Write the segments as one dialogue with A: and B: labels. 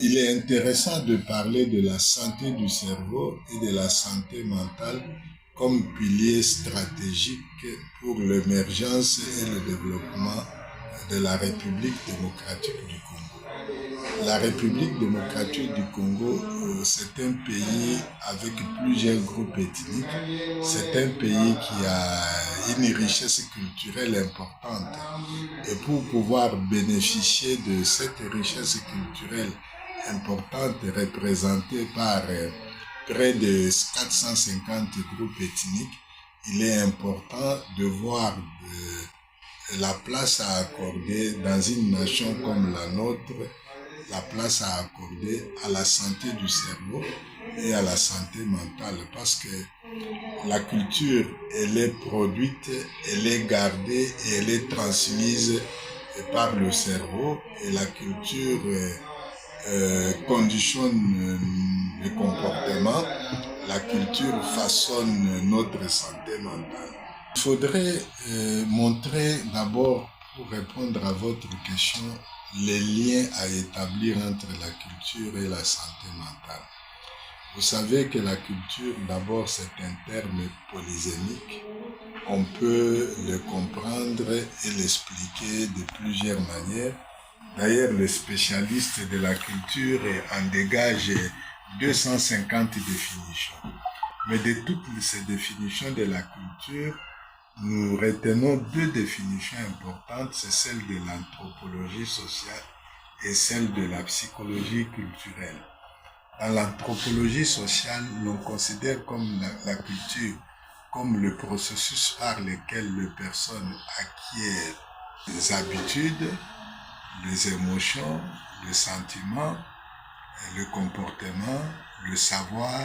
A: Il est intéressant de parler de la santé du cerveau et de la santé mentale comme piliers stratégiques pour l'émergence et le développement de la République démocratique du Congo. La République démocratique du Congo, c'est un pays avec plusieurs groupes ethniques. C'est un pays qui a une richesse culturelle importante. Et pour pouvoir bénéficier de cette richesse culturelle importante représentée par près de 450 groupes ethniques, il est important de voir la place à accorder dans une nation comme la nôtre, la place à accorder à la santé du cerveau et à la santé mentale, parce que la culture, elle est produite, elle est gardée et elle est transmise par le cerveau, et la culture conditionne le comportement, la culture façonne notre santé mentale. Il faudrait montrer d'abord, pour répondre à votre question, les liens à établir entre la culture et la santé mentale. Vous savez que la culture, d'abord, c'est un terme polysémique. On peut le comprendre et l'expliquer de plusieurs manières. D'ailleurs, les spécialistes de la culture en dégagent 250 définitions. Mais de toutes ces définitions de la culture, nous retenons deux définitions importantes, c'est celle de l'anthropologie sociale et celle de la psychologie culturelle. Dans l'anthropologie sociale, l'on considère comme la culture comme le processus par lequel les personnes acquièrent des habitudes, les émotions, les sentiments, le comportement, le savoir,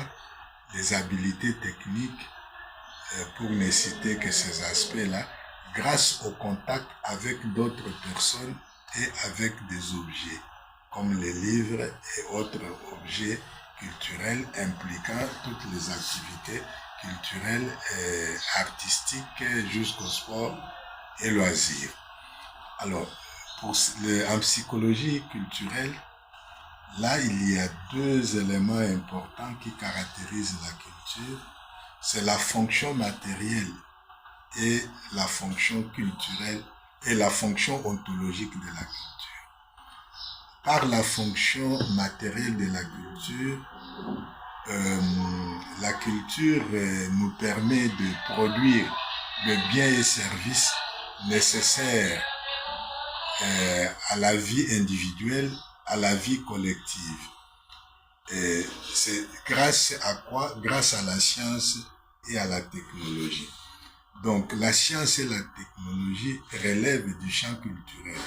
A: les habiletés techniques, pour ne citer que ces aspects-là, grâce au contact avec d'autres personnes et avec des objets, comme les livres et autres objets culturels impliquant toutes les activités culturelles et artistiques jusqu'au sport et loisirs. Alors, en psychologie culturelle, là, il y a deux éléments importants qui caractérisent la culture. C'est la fonction matérielle et la fonction culturelle et la fonction ontologique de la culture. Par la fonction matérielle de la culture nous permet de produire les biens et services nécessaires à la vie individuelle, à la vie collective. Et c'est grâce à quoi? Grâce à la science et à la technologie. Donc la science et la technologie relèvent du champ culturel.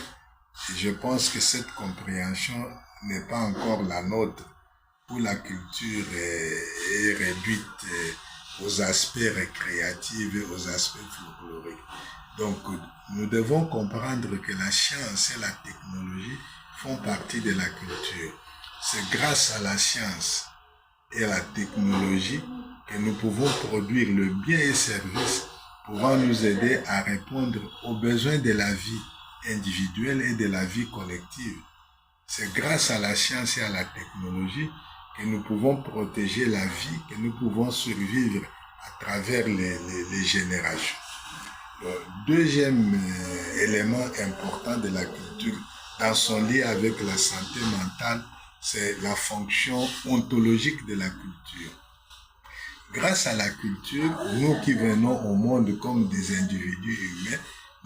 A: Et je pense que cette compréhension n'est pas encore la nôtre, où la culture est réduite aux aspects récréatifs et aux aspects folkloriques. Donc nous devons comprendre que la science et la technologie font partie de la culture. C'est grâce à la science et à la technologie que nous pouvons produire le bien et service pouvant nous aider à répondre aux besoins de la vie individuelle et de la vie collective. C'est grâce à la science et à la technologie que nous pouvons protéger la vie, que nous pouvons survivre à travers les générations. Le deuxième élément important de la culture, dans son lien avec la santé mentale, c'est la fonction ontologique de la culture. Grâce à la culture, nous qui venons au monde comme des individus humains,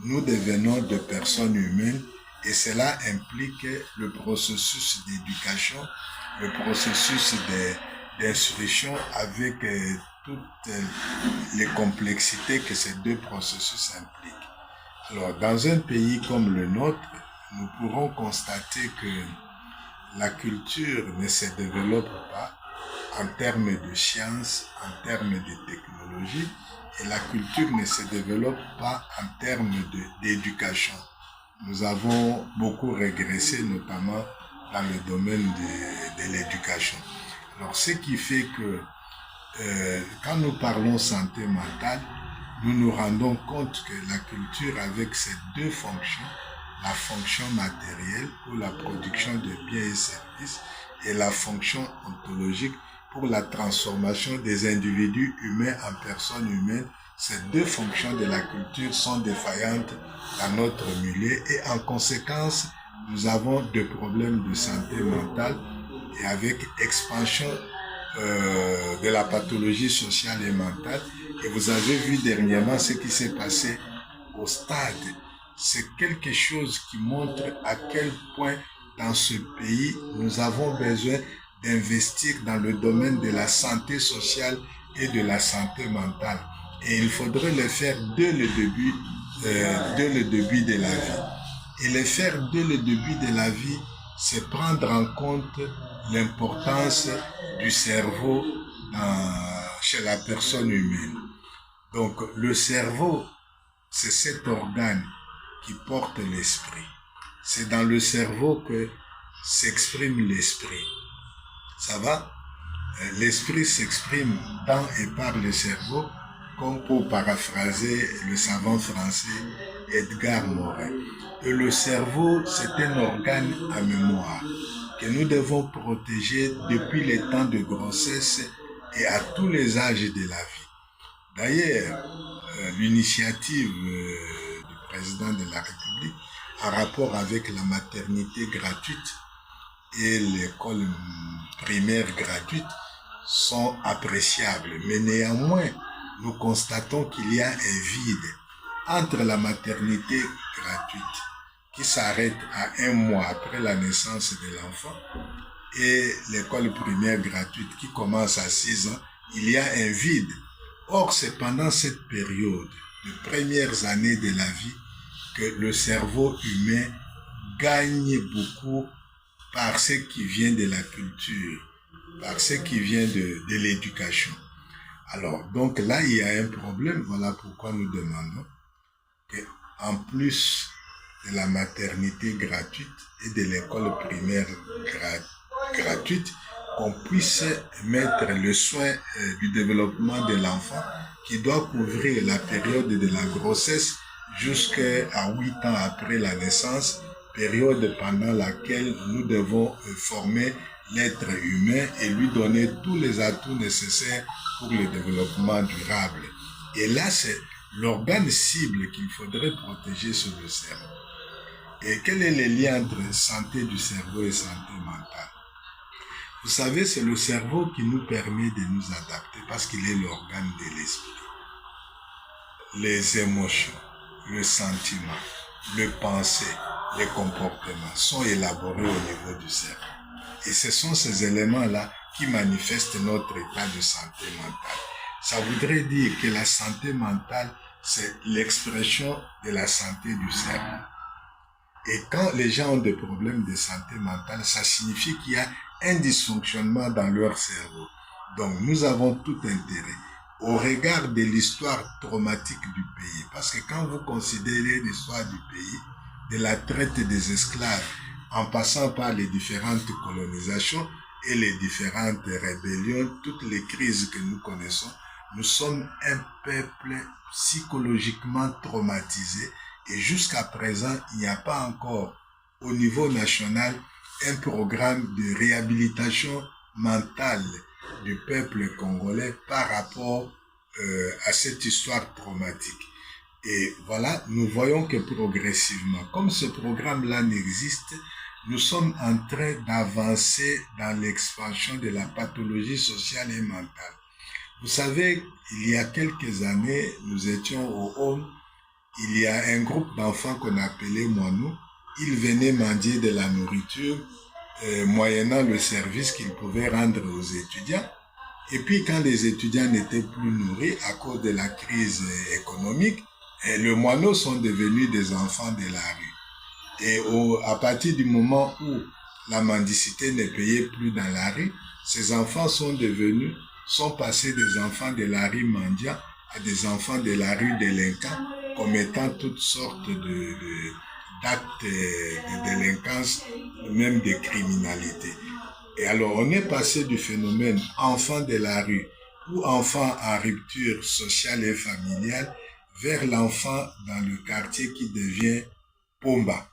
A: nous devenons des personnes humaines, et cela implique le processus d'éducation, le processus d'instruction avec toutes les complexités que ces deux processus impliquent. Alors, dans un pays comme le nôtre, nous pourrons constater que la culture ne se développe pas en termes de science, en termes de technologie, et la culture ne se développe pas en termes d'éducation. Nous avons beaucoup régressé, notamment dans le domaine de l'éducation. Alors, ce qui fait que quand nous parlons santé mentale, nous nous rendons compte que la culture, avec ces deux fonctions, la fonction matérielle pour la production de biens et services et la fonction ontologique pour la transformation des individus humains en personnes humaines. Ces deux fonctions de la culture sont défaillantes dans notre milieu et en conséquence, nous avons des problèmes de santé mentale et avec expansion de la pathologie sociale et mentale. Et vous avez vu dernièrement ce qui s'est passé au stade. C'est quelque chose qui montre à quel point dans ce pays, nous avons besoin d'investir dans le domaine de la santé sociale et de la santé mentale. Et il faudrait le faire dès le début de la vie. Et le faire dès le début de la vie, c'est prendre en compte l'importance du cerveau chez la personne humaine. Donc, le cerveau, c'est cet organe qui porte l'esprit. C'est dans le cerveau que s'exprime l'esprit. Ça va? L'esprit s'exprime dans et par le cerveau, comme pour paraphraser le savant français Edgar Morin. Et le cerveau, c'est un organe à mémoire que nous devons protéger depuis les temps de grossesse et à tous les âges de la vie. D'ailleurs, l'initiative du président de la République en rapport avec la maternité gratuite et l'école primaire gratuite sont appréciables. Mais néanmoins, nous constatons qu'il y a un vide entre la maternité gratuite qui s'arrête à 1 mois après la naissance de l'enfant et l'école primaire gratuite qui commence à 6 ans. Il y a un vide. Or, c'est pendant cette période de premières années de la vie que le cerveau humain gagne beaucoup par ce qui vient de la culture, par ce qui vient de l'éducation. Alors, donc là, il y a un problème. Voilà pourquoi nous demandons qu'en plus de la maternité gratuite et de l'école primaire gratuite, qu'on puisse mettre le soin du développement de l'enfant qui doit couvrir la période de la grossesse jusqu'à 8 ans après la naissance, période pendant laquelle nous devons former l'être humain et lui donner tous les atouts nécessaires pour le développement durable. Et là, c'est l'organe cible qu'il faudrait protéger sur le cerveau. Et quel est le lien entre santé du cerveau et santé mentale? Vous savez, c'est le cerveau qui nous permet de nous adapter parce qu'il est l'organe de l'esprit. Les émotions, le sentiment, le pensée, les comportements sont élaborés au niveau du cerveau. Et ce sont ces éléments-là qui manifestent notre état de santé mentale. Ça voudrait dire que la santé mentale, c'est l'expression de la santé du cerveau. Et quand les gens ont des problèmes de santé mentale, ça signifie qu'il y a un dysfonctionnement dans leur cerveau. Donc, nous avons tout intérêt, au regard de l'histoire traumatique du pays, parce que quand vous considérez l'histoire du pays, de la traite des esclaves, en passant par les différentes colonisations et les différentes rébellions, toutes les crises que nous connaissons, nous sommes un peuple psychologiquement traumatisé. Et jusqu'à présent, il n'y a pas encore au niveau national un programme de réhabilitation mentale du peuple congolais par rapport à cette histoire traumatique. Et voilà, nous voyons que progressivement, comme ce programme-là n'existe, nous sommes en train d'avancer dans l'expansion de la pathologie sociale et mentale. Vous savez, il y a quelques années, nous étions au Home. Il y a un groupe d'enfants qu'on appelait moineaux. Ils venaient mendier de la nourriture, moyennant le service qu'ils pouvaient rendre aux étudiants. Et puis quand les étudiants n'étaient plus nourris à cause de la crise économique, les moineaux sont devenus des enfants de la rue. Et à partir du moment où la mendicité ne payait plus dans la rue, ces enfants sont passés des enfants de la rue mendiants à des enfants de la rue délinquants, commettant toutes sortes d'actes de délinquance, même de criminalité. Et alors, on est passé du phénomène enfant de la rue ou enfant en rupture sociale et familiale vers l'enfant dans le quartier qui devient Pomba.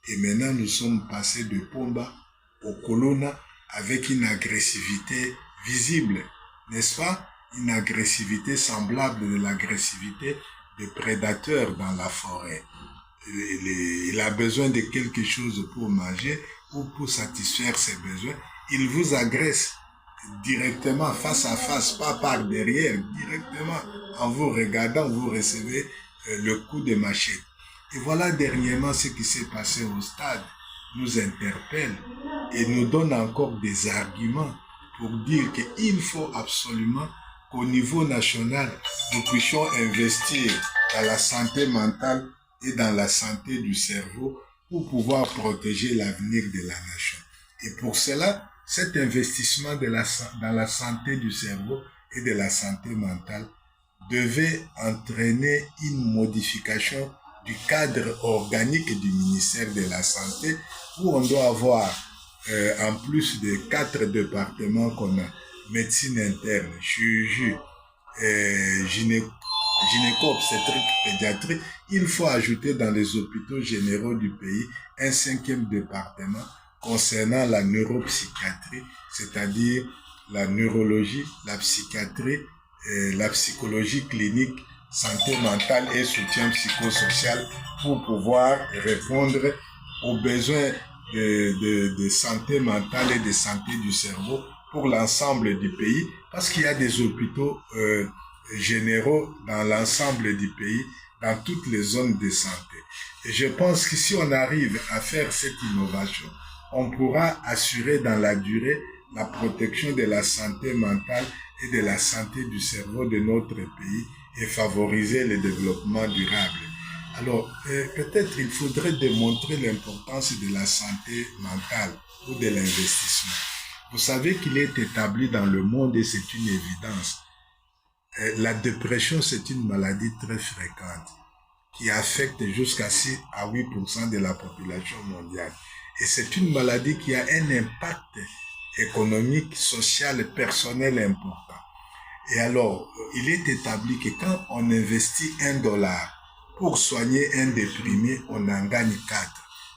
A: Et maintenant, nous sommes passés de Pomba au Colonna avec une agressivité visible, n'est-ce pas? Une agressivité semblable de l'agressivité des prédateurs dans la forêt. Il a besoin de quelque chose pour manger ou pour satisfaire ses besoins. Il vous agresse directement, face à face, pas par derrière, directement. En vous regardant, vous recevez le coup de machette. Et voilà dernièrement ce qui s'est passé au stade nous interpelle et nous donne encore des arguments pour dire qu'il faut absolument qu'au niveau national, nous puissions investir dans la santé mentale et dans la santé du cerveau pour pouvoir protéger l'avenir de la nation. Et pour cela, cet investissement dans la santé du cerveau et de la santé mentale devait entraîner une modification du cadre organique du ministère de la Santé, où on doit avoir, en plus des 4 départements qu'on a, médecine interne, chirurgie, gynéco-obstétrique, pédiatrie, il faut ajouter dans les hôpitaux généraux du pays un 5e département concernant la neuropsychiatrie, c'est-à-dire la neurologie, la psychiatrie, la psychologie clinique, santé mentale et soutien psychosocial pour pouvoir répondre aux besoins de santé mentale et de santé du cerveau pour l'ensemble du pays, parce qu'il y a des hôpitaux généraux dans l'ensemble du pays, dans toutes les zones de santé. Et je pense que si on arrive à faire cette innovation, on pourra assurer dans la durée la protection de la santé mentale et de la santé du cerveau de notre pays et favoriser le développement durable. Alors, peut-être il faudrait démontrer l'importance de la santé mentale ou de l'investissement. Vous savez qu'il est établi dans le monde, et c'est une évidence, la dépression, c'est une maladie très fréquente qui affecte jusqu'à 6 à 8% de la population mondiale. Et c'est une maladie qui a un impact économique, social, personnel important. Et alors, il est établi que quand on investit $1 pour soigner un déprimé, on en gagne 4.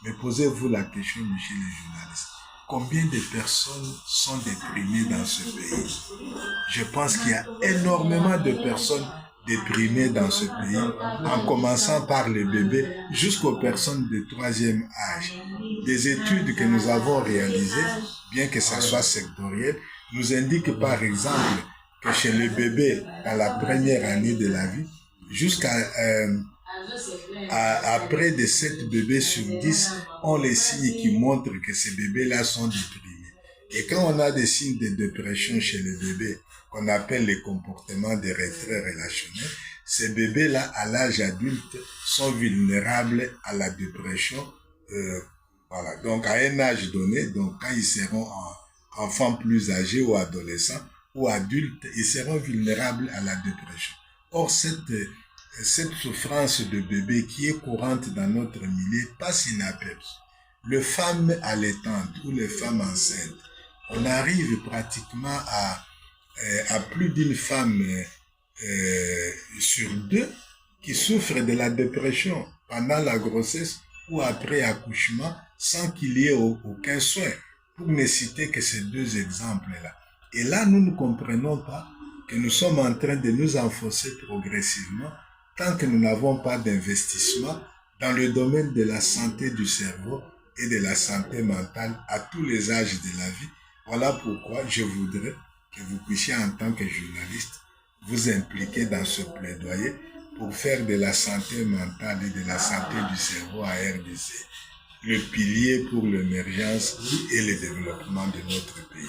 A: Mais posez-vous la question, monsieur le journaliste, combien de personnes sont déprimées dans ce pays? Je pense qu'il y a énormément de personnes déprimées dans ce pays, en commençant par les bébés jusqu'aux personnes de 3e âge. Des études que nous avons réalisées, bien que ça soit sectoriel, nous indiquent par exemple que chez les bébés, dans la première année de la vie, jusqu'à près de 7 bébés sur 10 ont les signes qui montrent que ces bébés-là sont déprimés. Et quand on a des signes de dépression chez les bébés, qu'on appelle les comportements de retrait relationnel, ces bébés-là, à l'âge adulte, sont vulnérables à la dépression. Voilà. Donc, à un âge donné, donc quand ils seront enfants plus âgés ou adolescents ou adultes, ils seront vulnérables à la dépression. Or, cette souffrance de bébé qui est courante dans notre milieu passe inaperçue. Les femmes allaitantes ou les femmes enceintes, on arrive pratiquement à plus d'une femme sur 2 qui souffre de la dépression pendant la grossesse ou après accouchement sans qu'il y ait aucun soin, pour ne citer que ces 2 exemples-là. Et là, nous ne comprenons pas que nous sommes en train de nous enfoncer progressivement tant que nous n'avons pas d'investissement dans le domaine de la santé du cerveau et de la santé mentale à tous les âges de la vie. Voilà pourquoi je voudrais que vous puissiez, en tant que journaliste, vous impliquer dans ce plaidoyer pour faire de la santé mentale et de la santé du cerveau à RDC le pilier pour l'émergence et le développement de notre pays.